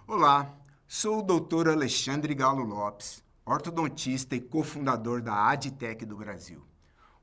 Olá, sou o Dr. Alexandre Galo Lopes, ortodontista e cofundador da Adtech do Brasil,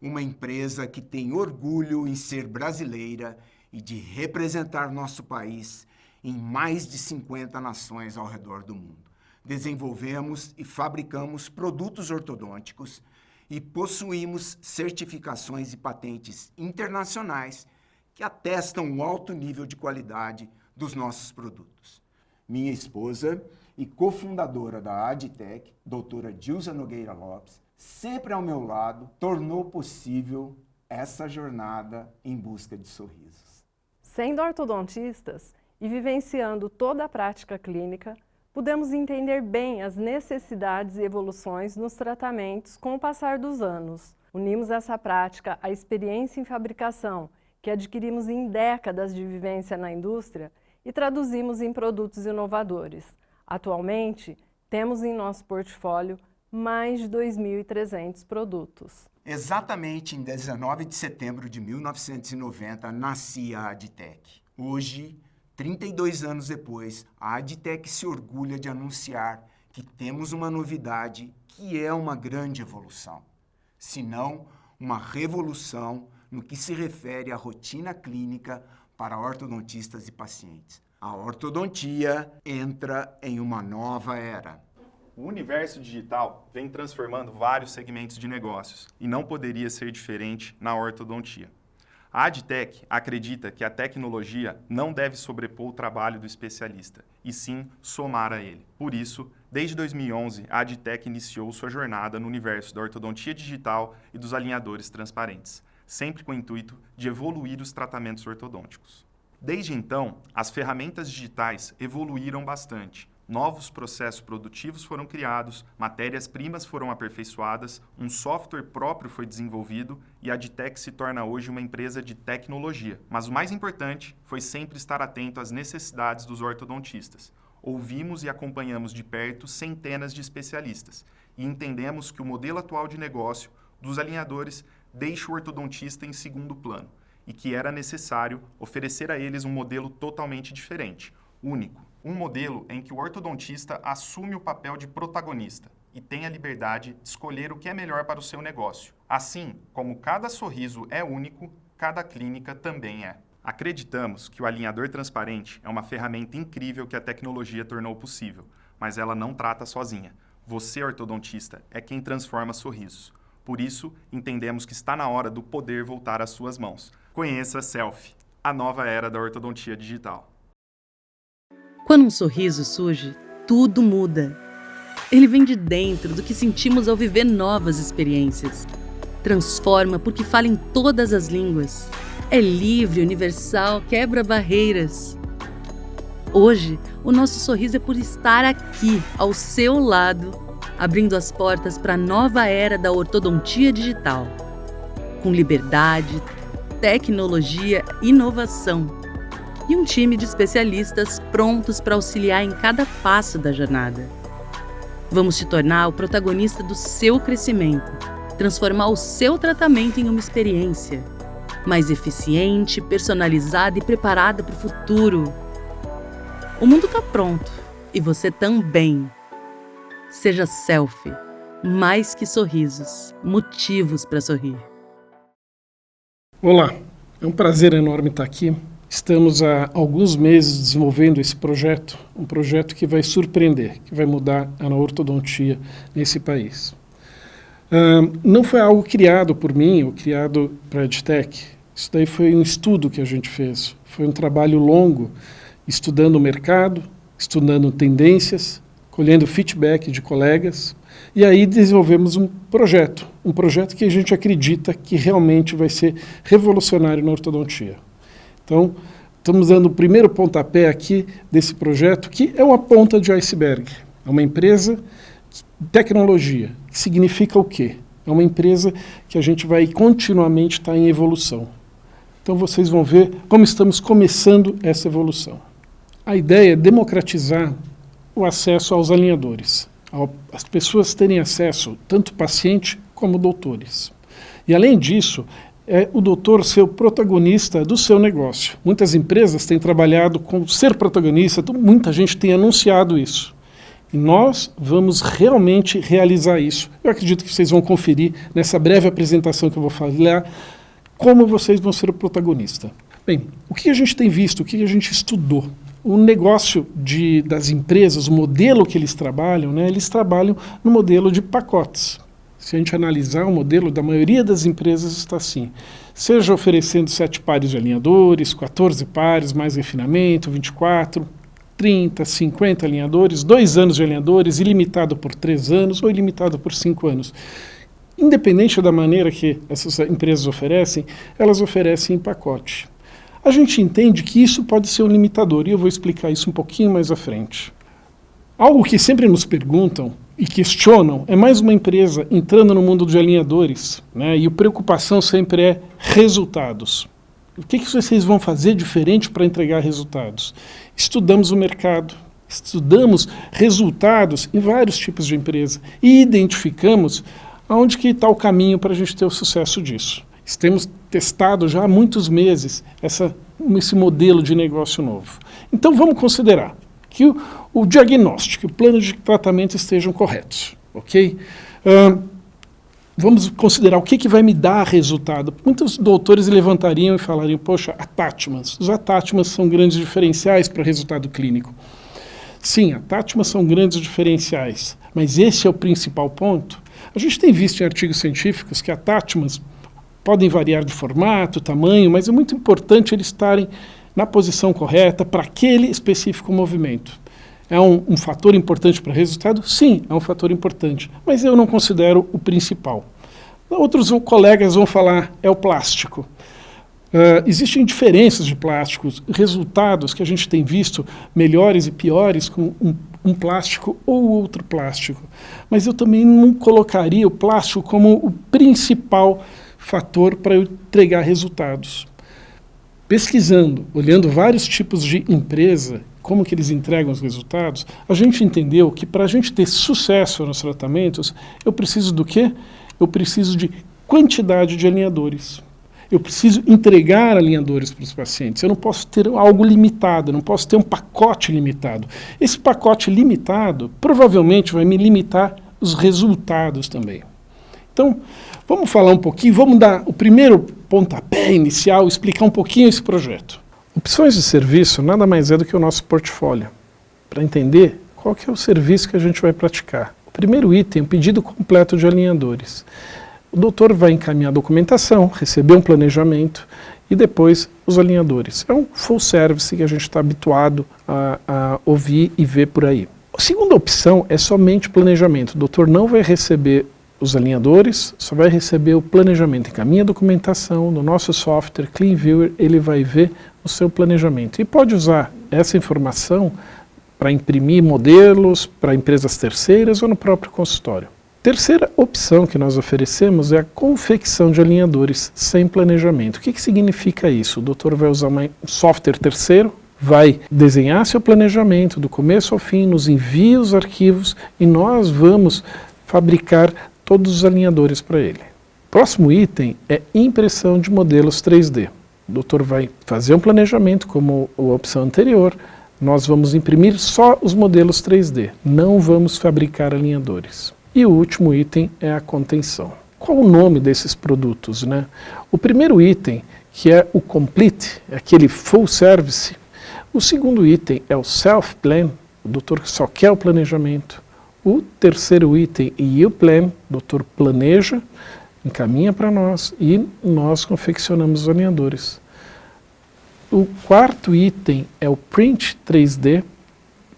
uma empresa que tem orgulho em ser brasileira e de representar nosso país em mais de 50 nações ao redor do mundo. Desenvolvemos e fabricamos produtos ortodônticos e possuímos certificações e patentes internacionais que atestam o alto nível de qualidade dos nossos produtos. Minha esposa e cofundadora da Adtech, doutora Dilza Nogueira Lopes, sempre ao meu lado, tornou possível essa jornada em busca de sorrisos. Sendo ortodontistas e vivenciando toda a prática clínica, pudemos entender bem as necessidades e evoluções nos tratamentos com o passar dos anos. Unimos essa prática à experiência em fabricação, que adquirimos em décadas de vivência na indústria, e traduzimos em produtos inovadores. Atualmente, temos em nosso portfólio mais de 2.300 produtos. Exatamente em 19 de setembro de 1990, nascia a Adtech. Hoje, 32 anos depois, a Adtech se orgulha de anunciar que temos uma novidade que é uma grande evolução, se não uma revolução no que se refere à rotina clínica para ortodontistas e pacientes. A ortodontia entra em uma nova era. O universo digital vem transformando vários segmentos de negócios e não poderia ser diferente na ortodontia. A Adtech acredita que a tecnologia não deve sobrepor o trabalho do especialista, e sim somar a ele. Por isso, desde 2011, a Adtech iniciou sua jornada no universo da ortodontia digital e dos alinhadores transparentes, sempre com o intuito de evoluir os tratamentos ortodônticos. Desde então, as ferramentas digitais evoluíram bastante. Novos processos produtivos foram criados, matérias-primas foram aperfeiçoadas, um software próprio foi desenvolvido e a Adtech se torna hoje uma empresa de tecnologia. Mas o mais importante foi sempre estar atento às necessidades dos ortodontistas. Ouvimos e acompanhamos de perto centenas de especialistas e entendemos que o modelo atual de negócio dos alinhadores deixa o ortodontista em segundo plano e que era necessário oferecer a eles um modelo totalmente diferente, único. Um modelo em que o ortodontista assume o papel de protagonista e tem a liberdade de escolher o que é melhor para o seu negócio. Assim como cada sorriso é único, cada clínica também é. Acreditamos que o alinhador transparente é uma ferramenta incrível que a tecnologia tornou possível, mas ela não trata sozinha. Você, ortodontista, é quem transforma sorrisos. Por isso, entendemos que está na hora do poder voltar às suas mãos. Conheça Selfie, a nova era da ortodontia digital. Quando um sorriso surge, tudo muda. Ele vem de dentro do que sentimos ao viver novas experiências. Transforma porque fala em todas as línguas. É livre, universal, quebra barreiras. Hoje, o nosso sorriso é por estar aqui, ao seu lado, abrindo as portas para a nova era da ortodontia digital. Com liberdade, tecnologia, inovação e um time de especialistas prontos para auxiliar em cada passo da jornada. Vamos te tornar o protagonista do seu crescimento, transformar o seu tratamento em uma experiência mais eficiente, personalizada e preparada para o futuro. O mundo está pronto e você também. Seja Selfie, mais que sorrisos, motivos para sorrir. Olá, é um prazer enorme estar aqui. Estamos há alguns meses desenvolvendo esse projeto, um projeto que vai surpreender, que vai mudar a ortodontia nesse país. Não foi algo criado por mim ou criado para a Adtech. Isso daí foi um estudo que a gente fez. Foi um trabalho longo, estudando o mercado, estudando tendências, colhendo feedback de colegas, e aí desenvolvemos um projeto que a gente acredita que realmente vai ser revolucionário na ortodontia. Então, estamos dando o primeiro pontapé aqui desse projeto, que é uma ponta de iceberg. É uma empresa de tecnologia, que significa o quê? É uma empresa que a gente vai continuamente estar em evolução. Então, vocês vão ver como estamos começando essa evolução. A ideia é democratizar o acesso aos alinhadores. As pessoas terem acesso, tanto paciente como doutores. E, além disso, é o doutor ser o protagonista do seu negócio. Muitas empresas têm trabalhado com ser protagonista, muita gente tem anunciado isso. E nós vamos realmente realizar isso. Eu acredito que vocês vão conferir nessa breve apresentação que eu vou falar como vocês vão ser o protagonista. Bem, o que a gente tem visto, o que a gente estudou? O negócio das empresas, o modelo que eles trabalham, né, eles trabalham no modelo de pacotes. Se a gente analisar o modelo da maioria das empresas está assim, seja oferecendo 7 pares de alinhadores, 14 pares, mais refinamento, 24, 30, 50 alinhadores, 2 anos de alinhadores, ilimitado por 3 anos ou ilimitado por 5 anos. Independente da maneira que essas empresas oferecem, elas oferecem em pacote. A gente entende que isso pode ser um limitador, e eu vou explicar isso um pouquinho mais à frente. Algo que sempre nos perguntam e questionam é mais uma empresa entrando no mundo de alinhadores, né? E a preocupação sempre é resultados. O que vocês vão fazer diferente para entregar resultados? Estudamos o mercado, estudamos resultados em vários tipos de empresa e identificamos aonde que está o caminho para a gente ter o sucesso disso. Temos testado já há muitos meses esse modelo de negócio novo. Então vamos considerar que o diagnóstico, o plano de tratamento estejam corretos, ok? Vamos considerar o que vai me dar resultado. Muitos doutores levantariam e falariam, poxa, attachments. Os attachments são grandes diferenciais para o resultado clínico. Sim, attachments são grandes diferenciais, mas esse é o principal ponto. A gente tem visto em artigos científicos que attachments podem variar de formato, tamanho, mas é muito importante eles estarem na posição correta para aquele específico movimento. É um fator importante para o resultado? Sim, é um fator importante, mas eu não considero o principal. Outros colegas vão falar, é o plástico. Existem diferenças de plásticos, resultados que a gente tem visto melhores e piores com um plástico ou outro plástico. Mas eu também não colocaria o plástico como o principal fator para eu entregar resultados. Pesquisando, olhando vários tipos de empresa, como que eles entregam os resultados, a gente entendeu que para a gente ter sucesso nos tratamentos, eu preciso do quê? Eu preciso de quantidade de alinhadores. Eu preciso entregar alinhadores para os pacientes. Eu não posso ter algo limitado, eu não posso ter um pacote limitado. Esse pacote limitado provavelmente vai me limitar os resultados também. Então, vamos falar um pouquinho, vamos dar o primeiro pontapé inicial, explicar um pouquinho esse projeto. Opções de serviço nada mais é do que o nosso portfólio, para entender qual que é o serviço que a gente vai praticar. O primeiro item é o pedido completo de alinhadores. O doutor vai encaminhar a documentação, receber um planejamento e depois os alinhadores. É um full service que a gente está habituado a ouvir e ver por aí. A segunda opção é somente planejamento. O doutor não vai receber os alinhadores, só vai receber o planejamento. Encaminha a documentação no nosso software CleanViewer, ele vai ver o seu planejamento. E pode usar essa informação para imprimir modelos para empresas terceiras ou no próprio consultório. Terceira opção que nós oferecemos é a confecção de alinhadores sem planejamento. O que significa isso? O doutor vai usar um software terceiro, vai desenhar seu planejamento do começo ao fim, nos envia os arquivos e nós vamos fabricar todos os alinhadores para ele. Próximo item é impressão de modelos 3D. O doutor vai fazer um planejamento como a opção anterior, nós vamos imprimir só os modelos 3D, não vamos fabricar alinhadores. E o último item é a contenção. Qual o nome desses produtos, né? O primeiro item, que é o Complete, é aquele full service. O segundo item é o Self-Plan, o doutor só quer o planejamento. O terceiro item é o Plan, o doutor planeja, encaminha para nós e nós confeccionamos os alinhadores. O quarto item é o Print 3D,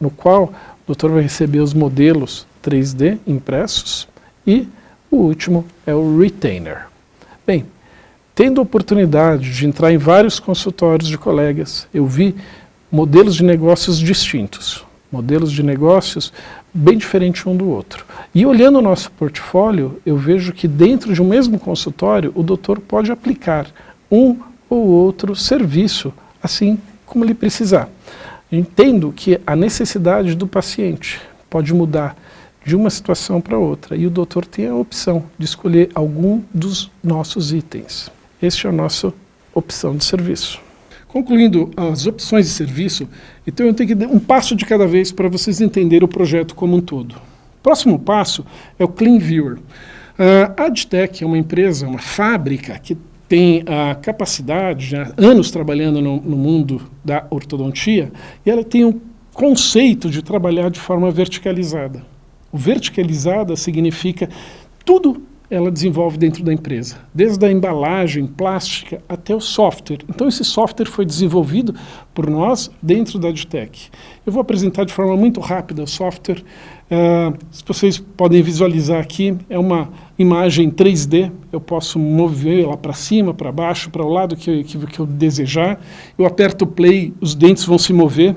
no qual o doutor vai receber os modelos 3D impressos e o último é o Retainer. Bem, tendo a oportunidade de entrar em vários consultórios de colegas, eu vi modelos de negócios distintos, modelos de negócios bem diferentes um do outro. E olhando o nosso portfólio, eu vejo que dentro de um mesmo consultório, o doutor pode aplicar um ou outro serviço, assim como ele precisar. Entendo que a necessidade do paciente pode mudar de uma situação para outra, e o doutor tem a opção de escolher algum dos nossos itens. Este é a nossa opção de serviço. Concluindo as opções de serviço, então eu tenho que dar um passo de cada vez para vocês entenderem o projeto como um todo. O próximo passo é o Clean Viewer. A Adtech é uma empresa, uma fábrica que tem a capacidade, já anos trabalhando no mundo da ortodontia, e ela tem um conceito de trabalhar de forma verticalizada. O verticalizada significa tudo ela desenvolve dentro da empresa, desde a embalagem plástica até o software. Então esse software foi desenvolvido por nós dentro da Adtech. Eu vou apresentar de forma muito rápida o software. Se vocês podem visualizar aqui, é uma imagem 3D, eu posso mover ela para cima, para baixo, para o lado que eu desejar. Eu aperto o play, os dentes vão se mover,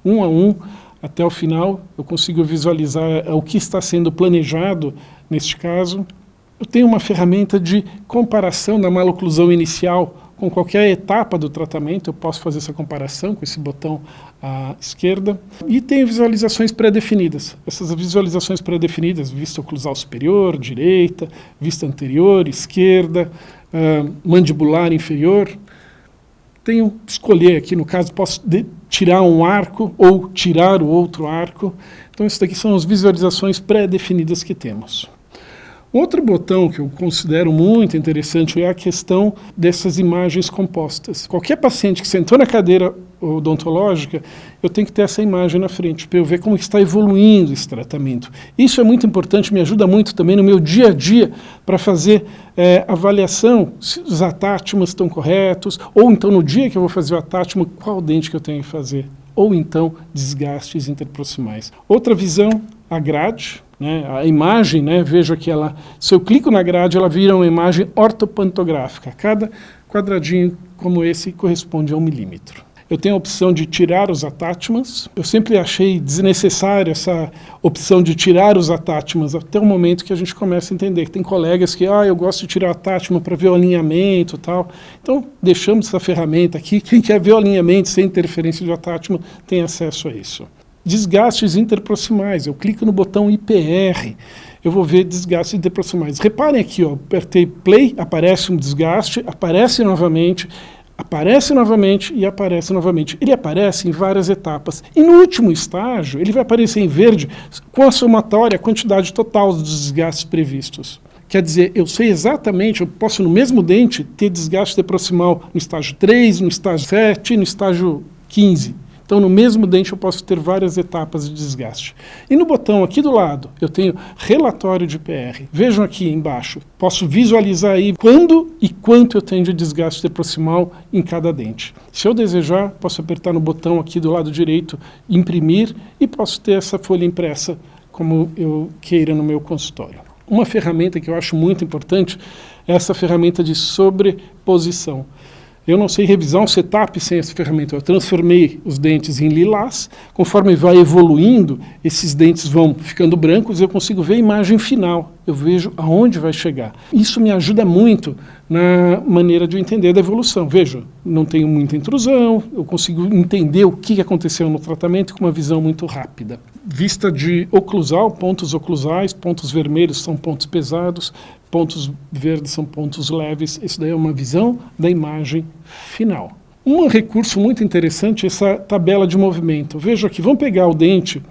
um a um, até o final. Eu consigo visualizar o que está sendo planejado neste caso. Eu tenho uma ferramenta de comparação da maloclusão inicial com qualquer etapa do tratamento. Eu posso fazer essa comparação com esse botão à esquerda. E tenho visualizações pré-definidas. Essas visualizações pré-definidas, vista oclusal superior, direita, vista anterior, esquerda, mandibular inferior. Tenho que escolher aqui, no caso, posso tirar um arco ou tirar o outro arco. Então, isso daqui são as visualizações pré-definidas que temos. Outro botão que eu considero muito interessante é a questão dessas imagens compostas. Qualquer paciente que sentou na cadeira odontológica, eu tenho que ter essa imagem na frente, para eu ver como está evoluindo esse tratamento. Isso é muito importante, me ajuda muito também no meu dia a dia para fazer avaliação se os atátimos estão corretos, ou então no dia que eu vou fazer o atátimo, qual dente que eu tenho que fazer, ou então desgastes interproximais. Outra visão, a grade. A imagem, vejo que se eu clico na grade, ela vira uma imagem ortopantográfica. Cada quadradinho como esse corresponde a 1 milímetro. Eu tenho a opção de tirar os attachments. Eu sempre achei desnecessário essa opção de tirar os attachments até o momento que a gente começa a entender que tem colegas que, eu gosto de tirar o attachment para ver o alinhamento e tal. Então, deixamos essa ferramenta aqui. Quem quer ver o alinhamento sem interferência de attachment tem acesso a isso. Desgastes interproximais, eu clico no botão IPR, eu vou ver desgastes interproximais. Reparem aqui, apertei play, aparece um desgaste, aparece novamente e aparece novamente. Ele aparece em várias etapas. E no último estágio, ele vai aparecer em verde com a somatória, a quantidade total dos desgastes previstos. Quer dizer, eu sei exatamente, eu posso no mesmo dente ter desgaste interproximal no estágio 3, no estágio 7, no estágio 15. Então, no mesmo dente eu posso ter várias etapas de desgaste. E no botão aqui do lado, eu tenho relatório de PR. Vejam aqui embaixo, posso visualizar aí quando e quanto eu tenho de desgaste interproximal em cada dente. Se eu desejar, posso apertar no botão aqui do lado direito, imprimir, e posso ter essa folha impressa como eu queira no meu consultório. Uma ferramenta que eu acho muito importante é essa ferramenta de sobreposição. Eu não sei revisar um setup sem essa ferramenta. Eu transformei os dentes em lilás. Conforme vai evoluindo, esses dentes vão ficando brancos e eu consigo ver a imagem final. Eu vejo aonde vai chegar. Isso me ajuda muito na maneira de entender da evolução. Veja, não tenho muita intrusão, eu consigo entender o que aconteceu no tratamento com uma visão muito rápida. Vista de oclusal, pontos oclusais, pontos vermelhos são pontos pesados, pontos verdes são pontos leves. Isso daí é uma visão da imagem final. Um recurso muito interessante é essa tabela de movimento. Veja aqui, vamos pegar o dente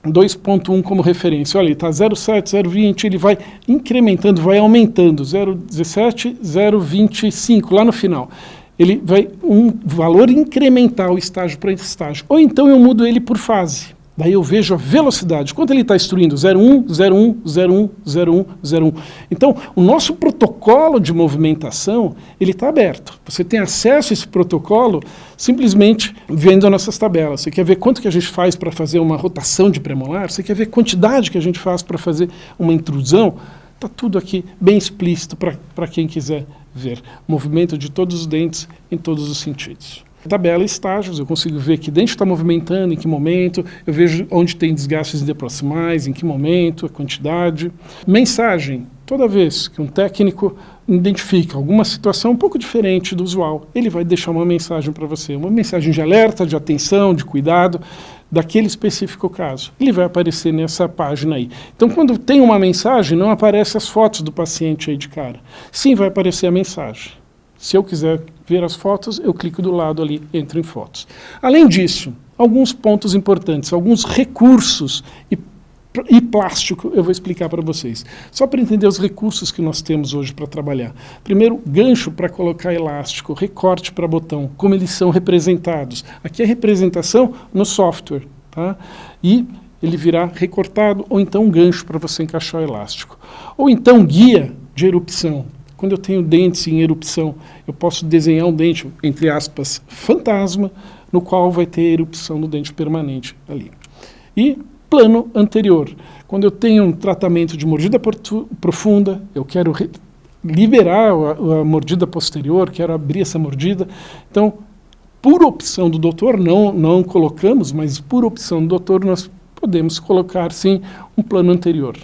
2.1 como referência. Olha, está 0,7, 0,20, ele vai incrementando, vai aumentando, 0,17, 0,25, lá no final. Ele vai um valor incremental, estágio para estágio. Ou então eu mudo ele por fase. Daí eu vejo a velocidade. Quanto ele está instruindo? 0,1, 0,1, 0,1, 0,1, 0,1. Então, o nosso protocolo de movimentação, ele está aberto. Você tem acesso a esse protocolo simplesmente vendo as nossas tabelas. Você quer ver quanto que a gente faz para fazer uma rotação de premolar? Você quer ver a quantidade que a gente faz para fazer uma intrusão? Está tudo aqui bem explícito para quem quiser ver. Movimento de todos os dentes em todos os sentidos. Tabela estágios, eu consigo ver que dente está movimentando, em que momento, eu vejo onde tem desgastes interproximais, em que momento, a quantidade. Mensagem, toda vez que um técnico identifica alguma situação um pouco diferente do usual, ele vai deixar uma mensagem para você, uma mensagem de alerta, de atenção, de cuidado, daquele específico caso. Ele vai aparecer nessa página aí. Então, quando tem uma mensagem, não aparecem as fotos do paciente aí de cara. Sim, vai aparecer a mensagem. Se eu quiser ver as fotos, eu clico do lado ali, entro em fotos. Além disso, alguns pontos importantes, alguns recursos e plástico eu vou explicar para vocês. Só para entender os recursos que nós temos hoje para trabalhar. Primeiro, gancho para colocar elástico, recorte para botão, como eles são representados. Aqui é representação no software, tá? E ele virá recortado ou então um gancho para você encaixar o elástico. Ou então guia de erupção. Quando eu tenho dentes em erupção, eu posso desenhar um dente, entre aspas, fantasma, no qual vai ter erupção do dente permanente ali. E plano anterior. Quando eu tenho um tratamento de mordida profunda, eu quero liberar a mordida posterior, quero abrir essa mordida. Então, por opção do doutor, não colocamos, mas por opção do doutor, nós podemos colocar, sim, um plano anterior.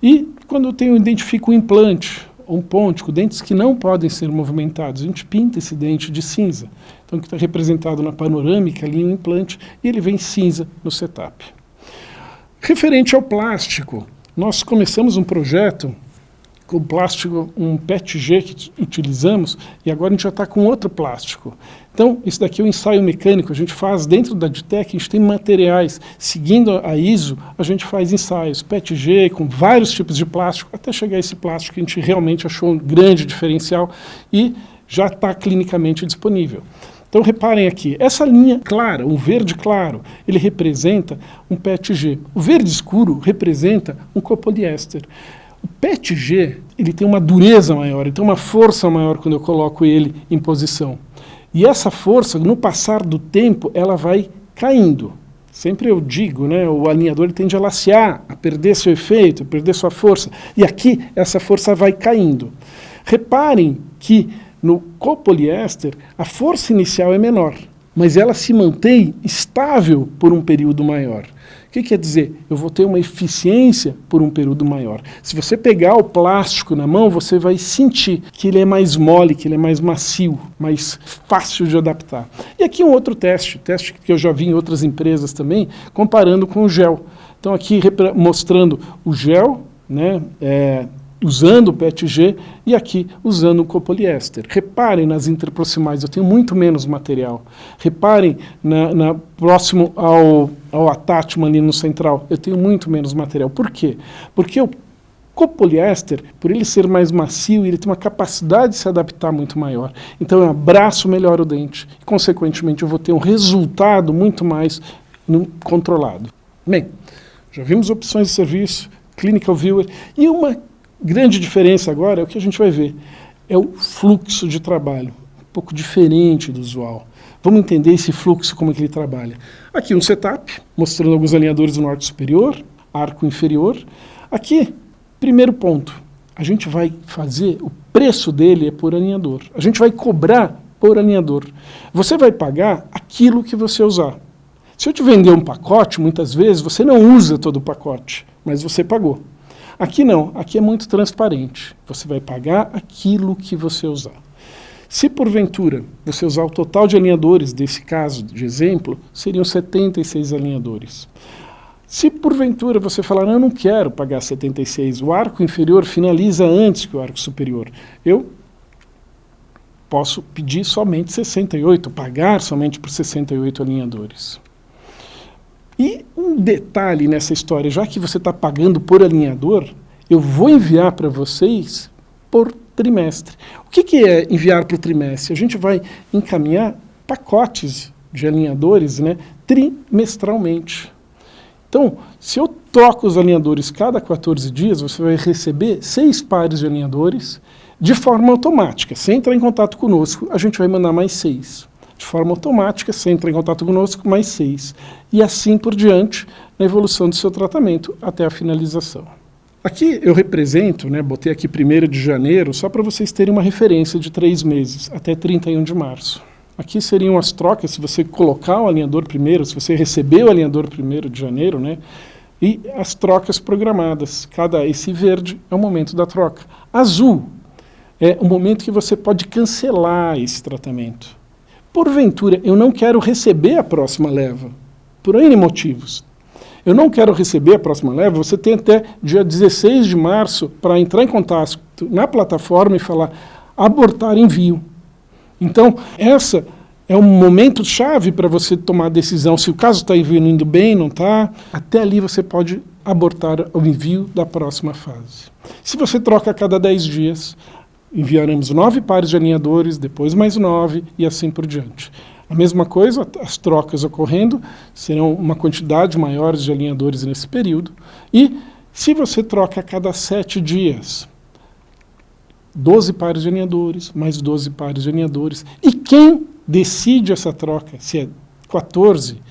E quando eu identifico um implante, um pôntico, dentes que não podem ser movimentados, a gente pinta esse dente de cinza. Então, que está representado na panorâmica ali, um implante, e ele vem cinza no setup. Referente ao plástico, nós começamos um projeto com plástico, um PETG que utilizamos, e agora a gente já está com outro plástico. Então, isso daqui é um ensaio mecânico, a gente faz dentro da Aditec, a gente tem materiais, seguindo a ISO, a gente faz ensaios, PETG, com vários tipos de plástico, até chegar a esse plástico que a gente realmente achou um grande diferencial e já está clinicamente disponível. Então, reparem aqui, essa linha clara, o verde claro, ele representa um PETG. O verde escuro representa um copoliéster. O PETG, ele tem uma dureza maior, ele tem uma força maior quando eu coloco ele em posição. E essa força, no passar do tempo, ela vai caindo. Sempre eu digo, né, o alinhador ele tende a lacear, a perder seu efeito, a perder sua força. E aqui, essa força vai caindo. Reparem que no copoliéster, a força inicial é menor, mas ela se mantém estável por um período maior. O que quer dizer? Eu vou ter uma eficiência por um período maior. Se você pegar o plástico na mão, você vai sentir que ele é mais mole, que ele é mais macio, mais fácil de adaptar. E aqui um outro teste que eu já vi em outras empresas também, comparando com o gel. Então aqui mostrando o gel, né, usando o PETG e aqui usando o copoliéster. Reparem nas interproximais, eu tenho muito menos material. Reparem próximo ao atátima ali no central, eu tenho muito menos material. Por quê? Porque o copoliéster, por ele ser mais macio, ele tem uma capacidade de se adaptar muito maior. Então eu abraço melhor o dente e, consequentemente, eu vou ter um resultado muito mais controlado. Bem, já vimos opções de serviço, Clinical Viewer, e uma grande diferença agora é o que a gente vai ver, é o fluxo de trabalho, um pouco diferente do usual. Vamos entender esse fluxo, como é que ele trabalha. Aqui um setup, mostrando alguns alinhadores no arco superior, arco inferior. Aqui, primeiro ponto, a gente vai fazer, o preço dele é por alinhador. A gente vai cobrar por alinhador. Você vai pagar aquilo que você usar. Se eu te vender um pacote, muitas vezes você não usa todo o pacote, mas você pagou. Aqui não, aqui é muito transparente. Você vai pagar aquilo que você usar. Se porventura você usar o total de alinhadores, desse caso de exemplo, seriam 76 alinhadores. Se porventura você falar, não, eu não quero pagar 76, o arco inferior finaliza antes que o arco superior, eu posso pedir somente 68, pagar somente por 68 alinhadores. E um detalhe nessa história, já que você está pagando por alinhador, eu vou enviar para vocês por trimestre. O que é enviar por trimestre? A gente vai encaminhar pacotes de alinhadores, né, trimestralmente. Então, se eu troco os alinhadores cada 14 dias, você vai receber 6 pares de alinhadores de forma automática. Se entrar em contato conosco, a gente vai mandar mais 6. De forma automática, se entrar em contato conosco, mais 6. E assim por diante, na evolução do seu tratamento até a finalização. Aqui eu represento, né, botei aqui 1º de janeiro, só para vocês terem uma referência de 3 meses, até 31 de março. Aqui seriam as trocas, se você colocar o alinhador primeiro, se você receber o alinhador 1º de janeiro, né, e as trocas programadas. Esse verde é o momento da troca. Azul é o momento que você pode cancelar esse tratamento. Porventura, eu não quero receber a próxima leva, por N motivos. Eu não quero receber a próxima leva, você tem até dia 16 de março para entrar em contato na plataforma e falar abortar envio. Então, essa é um momento chave para você tomar a decisão se o caso está indo bem, não está. Até ali você pode abortar o envio da próxima fase. Se você troca a cada 10 dias, enviaremos 9 pares de alinhadores, depois mais 9 e assim por diante. A mesma coisa, as trocas ocorrendo, serão uma quantidade maior de alinhadores nesse período. E se você troca a cada 7 dias, 12 pares de alinhadores, mais 12 pares de alinhadores. E quem decide essa troca, se é 14,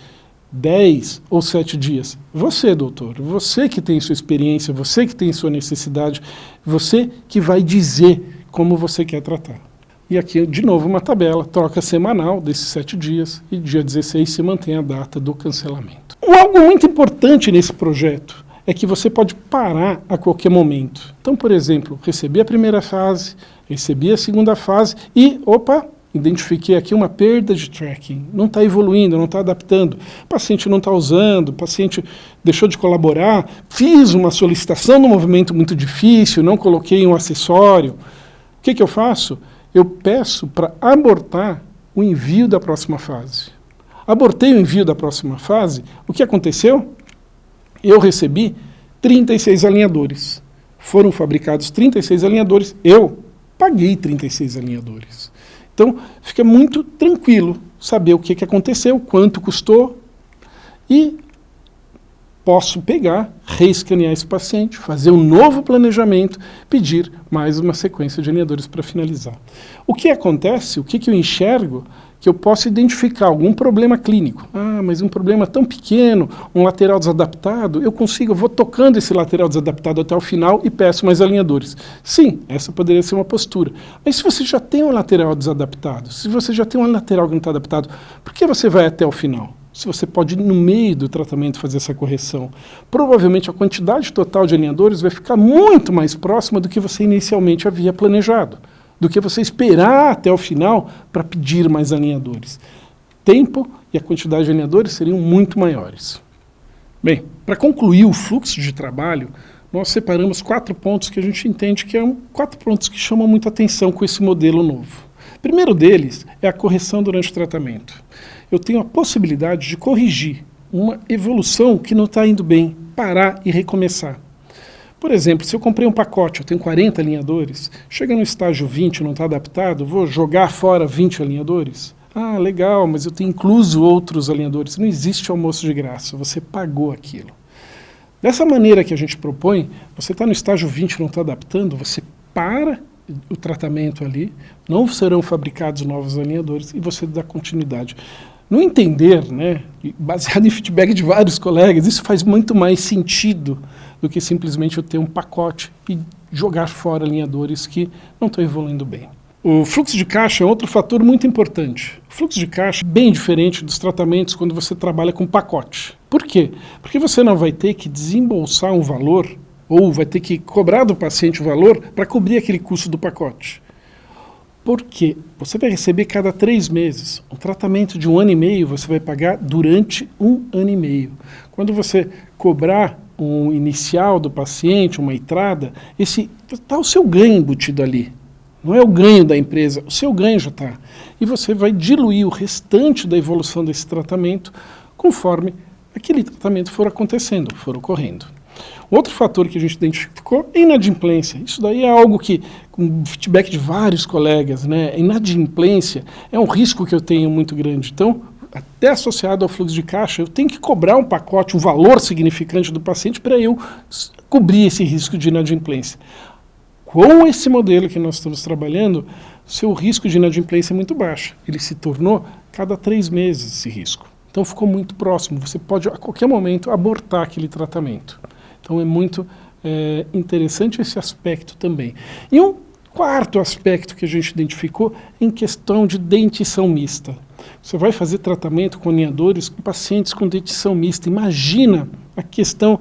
10 ou 7 dias? Você, doutor. Você que tem sua experiência, você que tem sua necessidade, você que vai dizer como você quer tratar. E aqui, de novo, uma tabela, troca semanal desses 7 dias e dia 16 se mantém a data do cancelamento. Algo muito importante nesse projeto é que você pode parar a qualquer momento. Então, por exemplo, recebi a primeira fase, recebi a segunda fase e, identifiquei aqui uma perda de tracking. Não está evoluindo, não está adaptando. O paciente não está usando, o paciente deixou de colaborar, fiz uma solicitação num movimento muito difícil, não coloquei um acessório. O que eu faço? Eu peço para abortar o envio da próxima fase. Abortei o envio da próxima fase, o que aconteceu? Eu recebi 36 alinhadores. Foram fabricados 36 alinhadores, eu paguei 36 alinhadores. Então, fica muito tranquilo saber o que aconteceu, quanto custou e posso pegar, reescanear esse paciente, fazer um novo planejamento, pedir mais uma sequência de alinhadores para finalizar. O que acontece, o que eu enxergo, que eu posso identificar algum problema clínico. Ah, mas um problema tão pequeno, um lateral desadaptado, eu vou tocando esse lateral desadaptado até o final e peço mais alinhadores. Sim, essa poderia ser uma postura. Mas se você já tem um lateral desadaptado, se você já tem um lateral que não está adaptado, por que você vai até o final? Se você pode, no meio do tratamento, fazer essa correção. Provavelmente a quantidade total de alinhadores vai ficar muito mais próxima do que você inicialmente havia planejado, do que você esperar até o final para pedir mais alinhadores. Tempo e a quantidade de alinhadores seriam muito maiores. Bem, para concluir o fluxo de trabalho, nós separamos 4 pontos que a gente entende que são 4 pontos que chamam muita atenção com esse modelo novo. O primeiro deles é a correção durante o tratamento. Eu tenho a possibilidade de corrigir uma evolução que não está indo bem, parar e recomeçar. Por exemplo, se eu comprei um pacote, eu tenho 40 alinhadores, chega no estágio 20, não está adaptado, vou jogar fora 20 alinhadores? Ah, legal, mas eu tenho incluso outros alinhadores. Não existe almoço de graça, você pagou aquilo. Dessa maneira que a gente propõe, você está no estágio 20 não está adaptando, você para o tratamento ali, não serão fabricados novos alinhadores e você dá continuidade. No entender, né, baseado em feedback de vários colegas, isso faz muito mais sentido do que simplesmente eu ter um pacote e jogar fora alinhadores que não estão evoluindo bem. O fluxo de caixa é outro fator muito importante. O fluxo de caixa é bem diferente dos tratamentos quando você trabalha com pacote. Por quê? Porque você não vai ter que desembolsar um valor ou vai ter que cobrar do paciente o valor para cobrir aquele custo do pacote. Porque você vai receber cada 3 meses. Um tratamento de 1 ano e meio você vai pagar durante 1 ano e meio. Quando você cobrar um inicial do paciente, uma entrada, está o seu ganho embutido ali. Não é o ganho da empresa, o seu ganho já está. E você vai diluir o restante da evolução desse tratamento conforme aquele tratamento for acontecendo, for ocorrendo. Outro fator que a gente identificou é a inadimplência. Isso daí é algo que, com feedback de vários colegas, né, a inadimplência é um risco que eu tenho muito grande. Então, até associado ao fluxo de caixa, eu tenho que cobrar um pacote, um valor significante do paciente para eu cobrir esse risco de inadimplência. Com esse modelo que nós estamos trabalhando, seu risco de inadimplência é muito baixo. Ele se tornou cada 3 meses esse risco. Então ficou muito próximo. Você pode, a qualquer momento, abortar aquele tratamento. Então é muito interessante esse aspecto também. E um quarto aspecto que a gente identificou em questão de dentição mista. Você vai fazer tratamento com alinhadores com pacientes com dentição mista. Imagina a questão,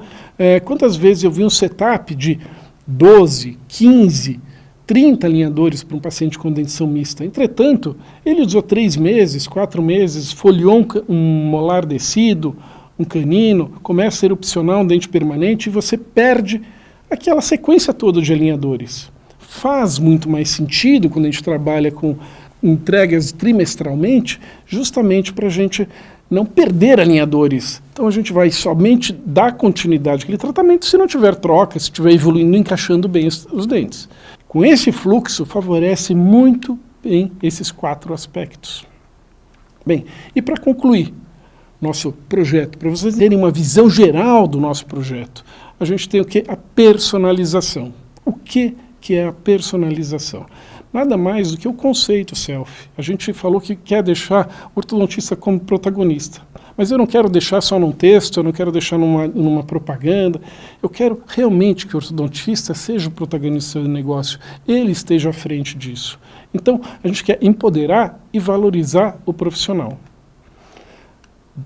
quantas vezes eu vi um setup de 12, 15 30 alinhadores para um paciente com dentição mista. Entretanto, ele usou 3 meses, 4 meses, foliou um molar descido, um canino, começa a ser opcional um dente permanente e você perde aquela sequência toda de alinhadores. Faz muito mais sentido quando a gente trabalha com entregas trimestralmente, justamente para a gente não perder alinhadores. Então a gente vai somente dar continuidade àquele tratamento se não tiver troca, se estiver evoluindo, encaixando bem os dentes. Com esse fluxo, favorece muito bem esses 4 aspectos. Bem, e para concluir nosso projeto, para vocês terem uma visão geral do nosso projeto, a gente tem o que? A personalização. O que é a personalização? Nada mais do que o conceito self. A gente falou que quer deixar o ortodontista como protagonista. Mas eu não quero deixar só num texto, eu não quero deixar numa propaganda. Eu quero realmente que o ortodontista seja o protagonista do negócio, ele esteja à frente disso. Então, a gente quer empoderar e valorizar o profissional.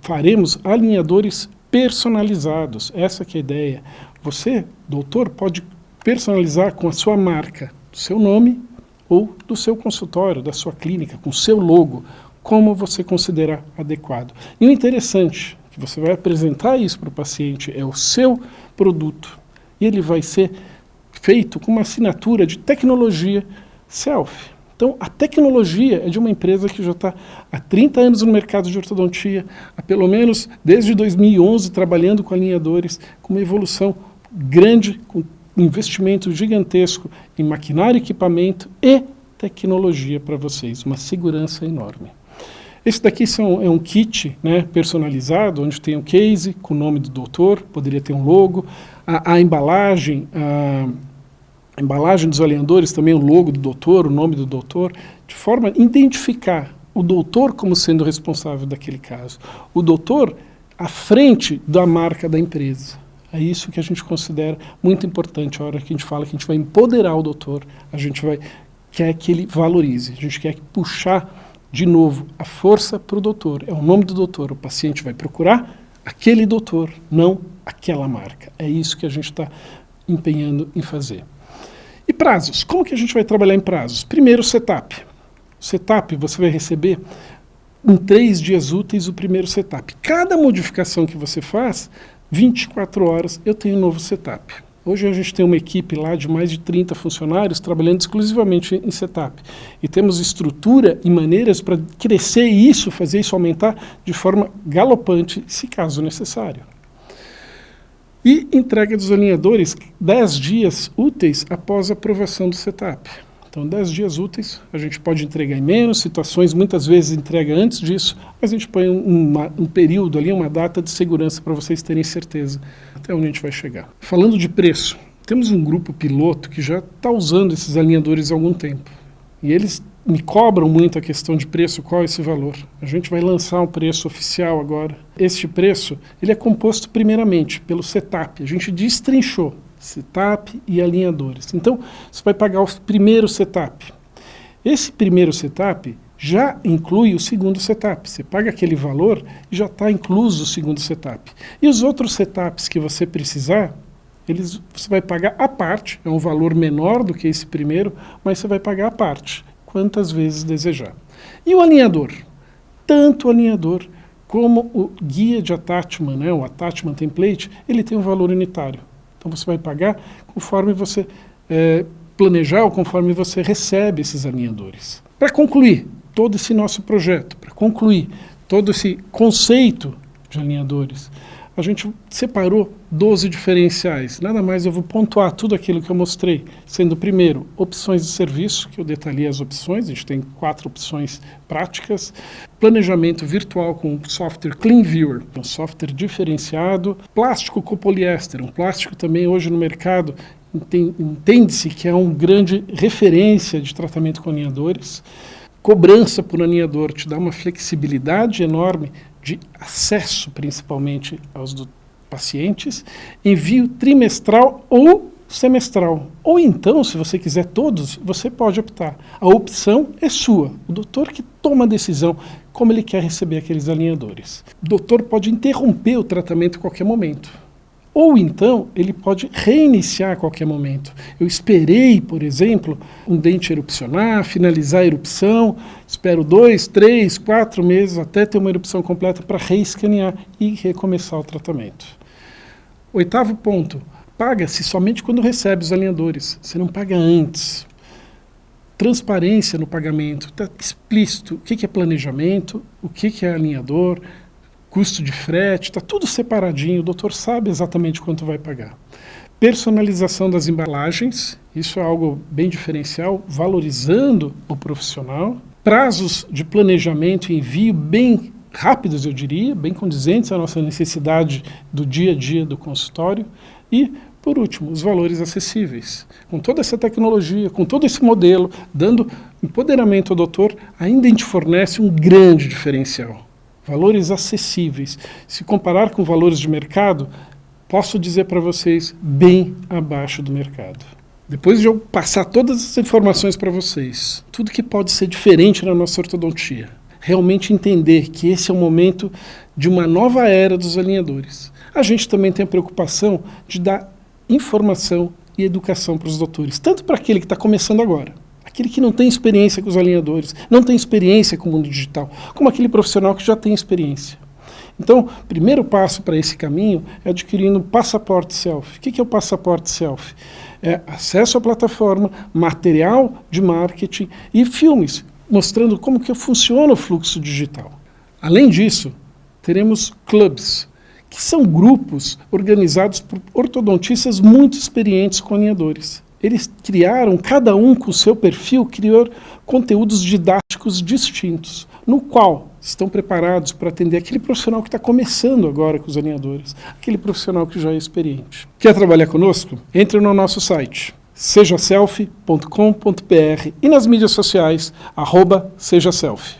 Faremos alinhadores personalizados, essa que é a ideia. Você, doutor, pode personalizar com a sua marca, do seu nome ou do seu consultório, da sua clínica, com o seu logo, como você considerar adequado. E o interessante, que você vai apresentar isso para o paciente, é o seu produto. E ele vai ser feito com uma assinatura de tecnologia self. Então, a tecnologia é de uma empresa que já está há 30 anos no mercado de ortodontia, há pelo menos desde 2011 trabalhando com alinhadores, com uma evolução grande, com investimento gigantesco em maquinário, equipamento e tecnologia para vocês, uma segurança enorme. Esse daqui é um kit, né, personalizado, onde tem um case com o nome do doutor, poderia ter um logo, a embalagem dos alinhadores, também o logo do doutor, o nome do doutor, de forma a identificar o doutor como sendo responsável daquele caso. O doutor à frente da marca da empresa. É isso que a gente considera muito importante. A hora que a gente fala que a gente vai empoderar o doutor, a gente quer que ele valorize, a gente quer puxar de novo a força para o doutor. É o nome do doutor. O paciente vai procurar aquele doutor, não aquela marca. É isso que a gente está empenhando em fazer. E prazos? Como que a gente vai trabalhar em prazos? Primeiro, setup. O setup você vai receber em 3 dias úteis o primeiro setup. Cada modificação que você faz, 24 horas eu tenho um novo setup. Hoje a gente tem uma equipe lá de mais de 30 funcionários trabalhando exclusivamente em setup. E temos estrutura e maneiras para crescer isso, fazer isso aumentar de forma galopante, se caso necessário. E entrega dos alinhadores 10 dias úteis após a aprovação do setup. Então, 10 dias úteis, a gente pode entregar em menos situações, muitas vezes entrega antes disso, mas a gente põe um período ali, uma data de segurança para vocês terem certeza até onde a gente vai chegar. Falando de preço, temos um grupo piloto que já está usando esses alinhadores há algum tempo. E eles me cobram muito a questão de preço, qual é esse valor. A gente vai lançar um preço oficial agora. Este preço, ele é composto primeiramente pelo setup. A gente destrinchou setup e alinhadores. Então, você vai pagar o primeiro setup. Esse primeiro setup já inclui o segundo setup. Você paga aquele valor e já está incluso o segundo setup. E os outros setups que você precisar, você vai pagar à parte. É um valor menor do que esse primeiro, mas você vai pagar à parte, quantas vezes desejar. E o alinhador? Tanto o alinhador como o guia de attachment, né, o attachment template, ele tem um valor unitário. Então você vai pagar conforme você planejar ou conforme você recebe esses alinhadores. Para concluir todo esse nosso projeto, para concluir todo esse conceito de alinhadores, a gente separou 12 diferenciais. Nada mais, eu vou pontuar tudo aquilo que eu mostrei, sendo primeiro opções de serviço, que eu detalhei as opções, a gente tem 4 opções práticas, planejamento virtual com software CleanViewer, um software diferenciado, plástico copoliéster, um plástico também hoje no mercado, entende-se que é uma grande referência de tratamento com alinhadores, cobrança por alinhador, te dá uma flexibilidade enorme de acesso, principalmente aos pacientes, envio trimestral ou semestral. Ou então, se você quiser todos, você pode optar. A opção é sua. O doutor que toma a decisão como ele quer receber aqueles alinhadores. O doutor pode interromper o tratamento a qualquer momento. Ou então, ele pode reiniciar a qualquer momento. Eu esperei, por exemplo, um dente erupcionar, finalizar a erupção, espero 2, 3, 4 meses até ter uma erupção completa para reescanear e recomeçar o tratamento. 8º ponto, paga-se somente quando recebe os alinhadores, você não paga antes. Transparência no pagamento, está explícito o que é planejamento, o que é alinhador, custo de frete, está tudo separadinho, o doutor sabe exatamente quanto vai pagar. Personalização das embalagens, isso é algo bem diferencial, valorizando o profissional. Prazos de planejamento e envio bem rápidos, eu diria, bem condizentes à nossa necessidade do dia a dia do consultório. E, por último, os valores acessíveis. Com toda essa tecnologia, com todo esse modelo, dando empoderamento ao doutor, ainda a gente fornece um grande diferencial. Valores acessíveis. Se comparar com valores de mercado, posso dizer para vocês, bem abaixo do mercado. Depois de eu passar todas as informações para vocês, tudo que pode ser diferente na nossa ortodontia, realmente entender que esse é o momento de uma nova era dos alinhadores. A gente também tem a preocupação de dar informação e educação para os doutores, tanto para aquele que está começando agora, aquele que não tem experiência com os alinhadores, não tem experiência com o mundo digital, como aquele profissional que já tem experiência. Então, o primeiro passo para esse caminho é adquirindo o passaporte selfie. O que é o passaporte selfie? É acesso à plataforma, material de marketing e filmes, mostrando como que funciona o fluxo digital. Além disso, teremos clubs, que são grupos organizados por ortodontistas muito experientes com alinhadores. Eles criaram, cada um com o seu perfil, criou conteúdos didáticos distintos, no qual estão preparados para atender aquele profissional que está começando agora com os alinhadores, aquele profissional que já é experiente. Quer trabalhar conosco? Entre no nosso site, sejaselfie.com.br e nas mídias sociais, @sejaselfie.